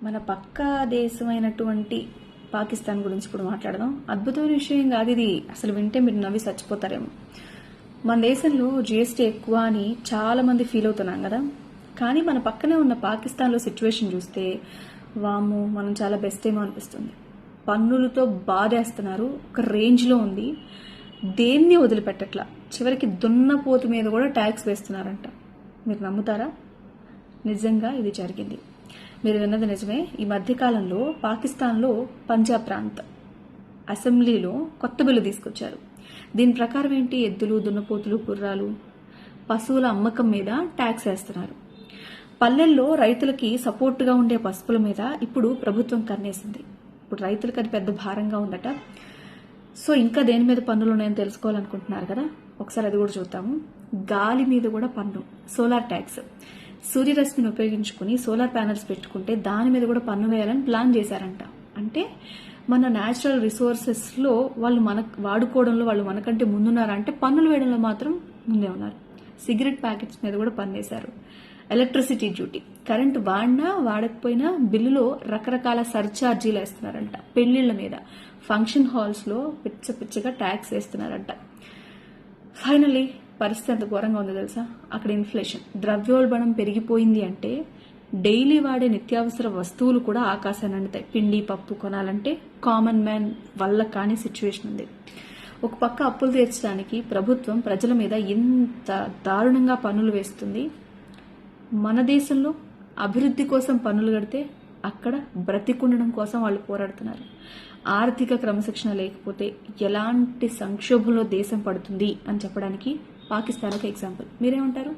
మన పక్క దేశమైనటువంటి పాకిస్తాన్ గురించి ఇప్పుడు మాట్లాడదాం. అద్భుతమైన విషయం కాదు ఇది. అసలు వింటే మీరు నవ్వి చచ్చిపోతారేమో. మన దేశంలో జీఎస్టీ ఎక్కువ అని చాలా మంది ఫీల్ అవుతున్నాం కదా. కానీ మన పక్కనే ఉన్న పాకిస్తాన్లో సిచ్యువేషన్ చూస్తే వాము మనం చాలా బెస్ట్ ఏమో అనిపిస్తుంది. పన్నులతో బాధేస్తున్నారు, ఒక రేంజ్లో ఉంది. దేన్ని వదిలిపెట్టట్లా. చివరికి దున్నపోతు మీద కూడా ట్యాక్స్ వేస్తున్నారంట. మీరు నమ్ముతారా? నిజంగా ఇది జరిగింది. మీరు విన్నది నిజమే. ఈ మధ్యకాలంలో పాకిస్తాన్లో పంజాబ్ ప్రాంత అసెంబ్లీలో కొత్త బిల్లు తీసుకొచ్చారు. దీని ప్రకారం ఏంటి, ఎద్దులు, దున్నపోతులు, గుర్రాలు, పశువుల అమ్మకం మీద ట్యాక్స్ వేస్తున్నారు. పల్లెల్లో రైతులకి సపోర్టుగా ఉండే పసుపుల మీద ఇప్పుడు ప్రభుత్వం కన్నేసింది. ఇప్పుడు రైతులకు అది పెద్ద భారంగా ఉందట. సో ఇంకా దేని మీద పన్నులు ఉన్నాయని తెలుసుకోవాలనుకుంటున్నారు కదా, ఒకసారి అది కూడా చూద్దాము. గాలి మీద కూడా పన్ను, సోలార్ ట్యాక్స్. సూర్యరశ్మిని ఉపయోగించుకుని సోలార్ ప్యానెల్స్ పెట్టుకుంటే దాని మీద కూడా పన్ను వేయాలని ప్లాన్ చేశారంట. అంటే మన న్యాచురల్ రిసోర్సెస్లో వాళ్ళు వాడుకోవడంలో వాళ్ళు మనకంటే ముందున్నారంటే పన్నులు వేయడంలో మాత్రం ముందే ఉన్నారు. సిగరెట్ ప్యాకెట్స్ మీద కూడా పన్ను వేశారు. ఎలక్ట్రిసిటీ డ్యూటీ, కరెంటు వాడినా వాడకపోయినా బిల్లులో రకరకాల సర్ఛార్జీలు వేస్తున్నారంట. పెళ్లిళ్ల మీద, ఫంక్షన్ హాల్స్లో పిచ్చగా ట్యాక్స్ వేస్తున్నారంట. ఫైనల్లీ పరిస్థితి ఎంత ఘోరంగా ఉందో తెలుసా? అక్కడ ఇన్ఫ్లేషన్, ద్రవ్యోల్బణం పెరిగిపోయింది. అంటే డైలీ వాడే నిత్యావసర వస్తువులు కూడా ఆకాశాన్ని అందుతాయి. పిండి పప్పు కొనాలంటే కామన్ మ్యాన్ వల్ల కాని సిచ్యువేషన్ ఉంది. ఒక పక్క అప్పులు తీర్చడానికి ప్రభుత్వం ప్రజల మీద ఎంత దారుణంగా పన్నులు వేస్తుంది. మన దేశంలో అభివృద్ధి కోసం పన్నులు కడితే అక్కడ బ్రతికుండడం కోసం వాళ్ళు పోరాడుతున్నారు. ఆర్థిక క్రమశిక్షణ లేకపోతే ఎలాంటి సంక్షోభంలో దేశం పడుతుంది అని చెప్పడానికి పాకిస్తాన్ ఒక ఎగ్జాంపుల్. మీరేమంటారు?